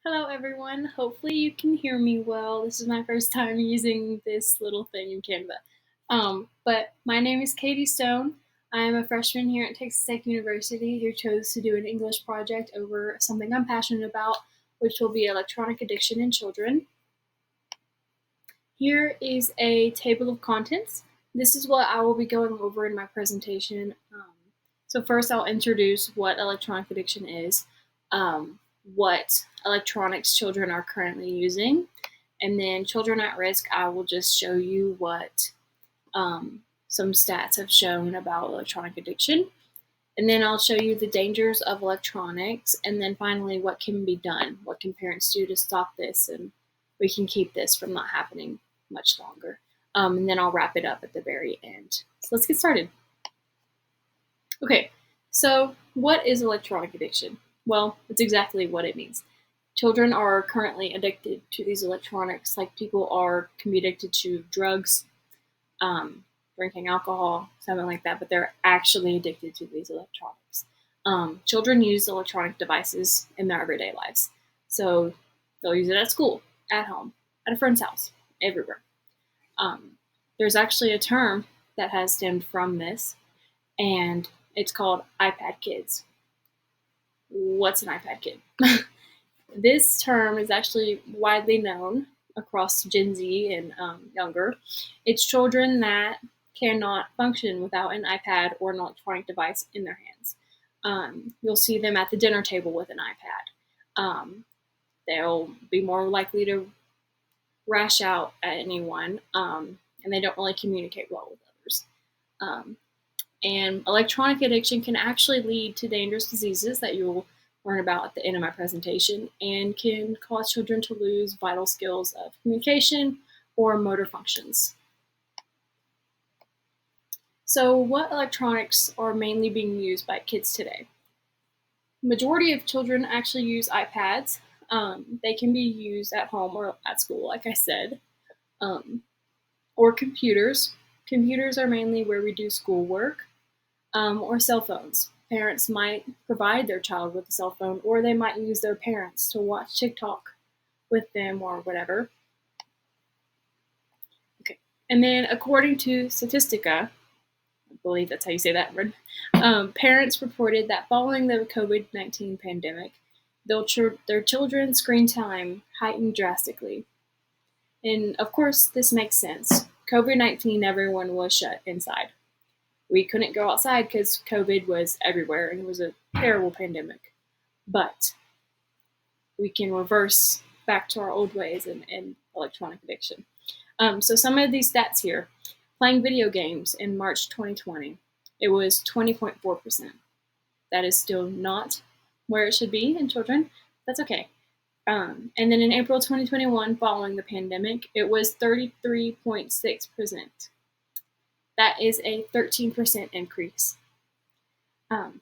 Hello everyone, hopefully you can hear me well. This is my first time using this little thing in Canva. But my name is Katie Stone. I am a freshman here at Texas Tech University who chose to do an English project over something I'm passionate about, which will be electronic addiction in children. Here is a table of contents. This is what I will be going over in my presentation. So first I'll introduce what electronic addiction is, what electronics children are currently using, and then children at risk, I will just show you what some stats have shown about electronic addiction. And then I'll show you the dangers of electronics, and then finally what can be done. What can parents do to stop this, and we can keep this from not happening much longer. And then I'll wrap it up at the very end. So let's get started. Okay, so what is electronic addiction? Well, it's exactly what it means. Children are currently addicted to these electronics like people can be addicted to drugs, drinking alcohol, something like that, but they're actually addicted to these electronics. Children use electronic devices in their everyday lives. So they'll use it at school, at home, at a friend's house, everywhere. There's actually a term that has stemmed from this, and it's called iPad kids. What's an iPad kid? This term is actually widely known across Gen Z and younger. It's children that cannot function without an iPad or an electronic device in their hands. You'll see them at the dinner table with an iPad. They'll be more likely to rash out at anyone, and they don't really communicate well with others. And electronic addiction can actually lead to dangerous diseases that you'll learn about at the end of my presentation, and can cause children to lose vital skills of communication or motor functions. So what electronics are mainly being used by kids today? Majority of children actually use iPads. They can be used at home or at school, like I said, or computers. Computers are mainly where we do schoolwork, or cell phones. Parents might provide their child with a cell phone, or they might use their parents to watch TikTok with them or whatever. Okay, and then according to Statistica, I believe that's how you say that word, parents reported that following the COVID-19 pandemic, their children's screen time heightened drastically. And of course, this makes sense. COVID-19, everyone was shut inside. We couldn't go outside because COVID was everywhere and it was a terrible pandemic. But we can reverse back to our old ways and electronic addiction. So some of these stats here. Playing video games in March 2020, it was 20.4%. That is still not where it should be in children. That's okay. And then in April 2021, following the pandemic, it was 33.6%. That is a 13% increase. And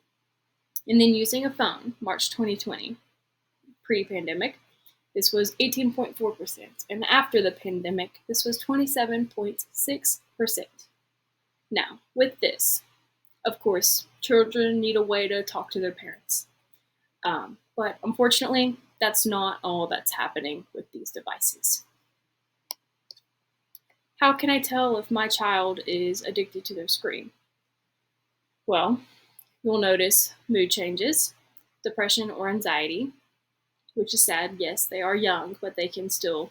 then using a phone, March 2020, pre-pandemic, this was 18.4%. And after the pandemic, this was 27.6%. Now, with this, of course, children need a way to talk to their parents. But unfortunately, that's not all that's happening with these devices. How can I tell if my child is addicted to their screen? Well, you'll notice mood changes, depression or anxiety, which is sad. Yes, they are young, but they can still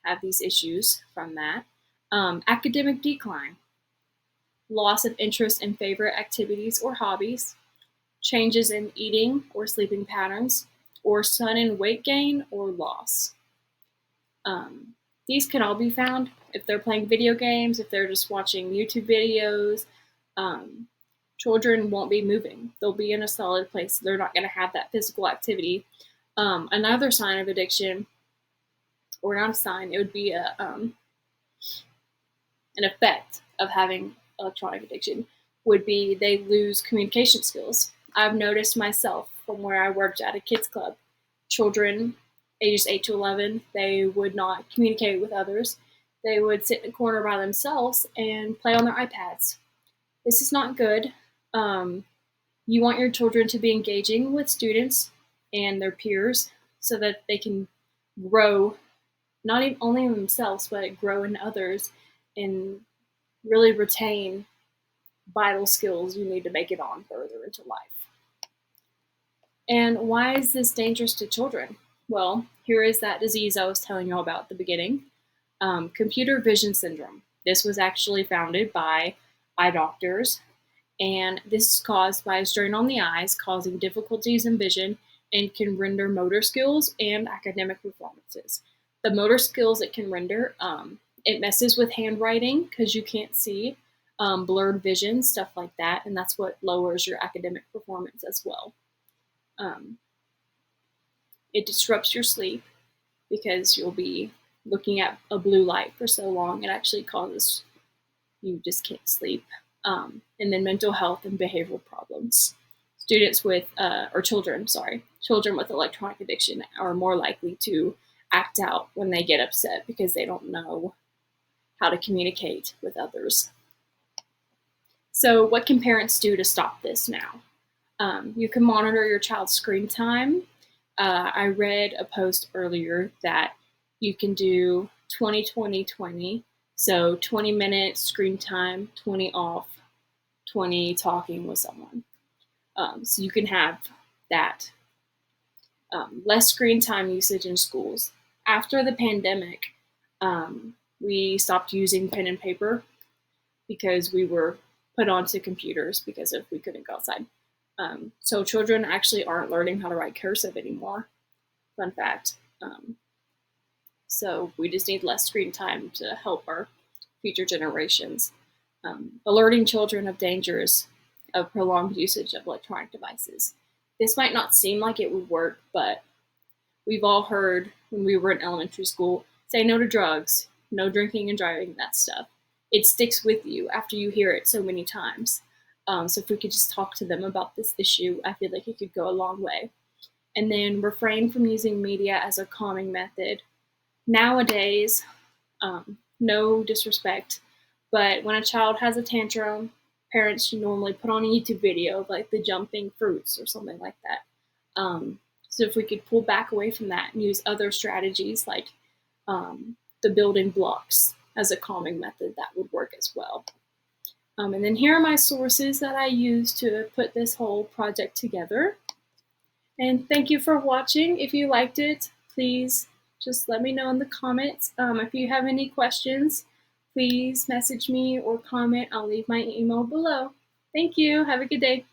have these issues from that. Academic decline, loss of interest in favorite activities or hobbies, changes in eating or sleeping patterns, or sudden weight gain or loss. These can all be found if they're playing video games, if they're just watching YouTube videos. Children won't be moving. They'll be in a solid place. They're not going to have that physical activity. Another sign of addiction, or not a sign, it would be an effect of having electronic addiction, would be they lose communication skills. I've noticed myself from where I worked at a kids club, children ages 8 to 11, they would not communicate with others. They would sit in a corner by themselves and play on their iPads. This is not good. You want your children to be engaging with students and their peers, so that they can grow, not even only in themselves, but grow in others and really retain vital skills you need to make it on further into life. And why is this dangerous to children? Well, here is that disease I was telling you about at the beginning, computer vision syndrome. This was actually founded by eye doctors, and this is caused by a strain on the eyes, causing difficulties in vision and can render motor skills and academic performances. The motor skills it can render, it messes with handwriting because you can't see, blurred vision, stuff like that, and that's what lowers your academic performance as well. Um, it disrupts your sleep because you'll be looking at a blue light for so long, it actually causes you just can't sleep. And then mental health and behavioral problems. Students with, or children, sorry, children with electronic addiction are more likely to act out when they get upset because they don't know how to communicate with others. So, what can parents do to stop this now? You can monitor your child's screen time. I read a post earlier that you can do 20-20-20. So 20 minutes screen time, 20 off, 20 talking with someone. So you can have that. Less screen time usage in schools. After the pandemic, we stopped using pen and paper because we were put onto computers because we couldn't go outside. So children actually aren't learning how to write cursive anymore. Fun fact. So we just need less screen time to help our future generations. Alerting children of dangers of prolonged usage of electronic devices. This might not seem like it would work, but we've all heard when we were in elementary school, say no to drugs, no drinking and driving, that stuff. It sticks with you after you hear it so many times. So if we could just talk to them about this issue, I feel like it could go a long way. And then refrain from using media as a calming method. Nowadays, no disrespect, but when a child has a tantrum, parents should normally put on a YouTube video of like the jumping fruits or something like that. So if we could pull back away from that and use other strategies like the building blocks as a calming method, that would work as well. And then here are my sources that I used to put this whole project together. And thank you for watching. If you liked it, please just let me know in the comments. If you have any questions, please message me or comment. I'll leave my email below. Thank you. Have a good day.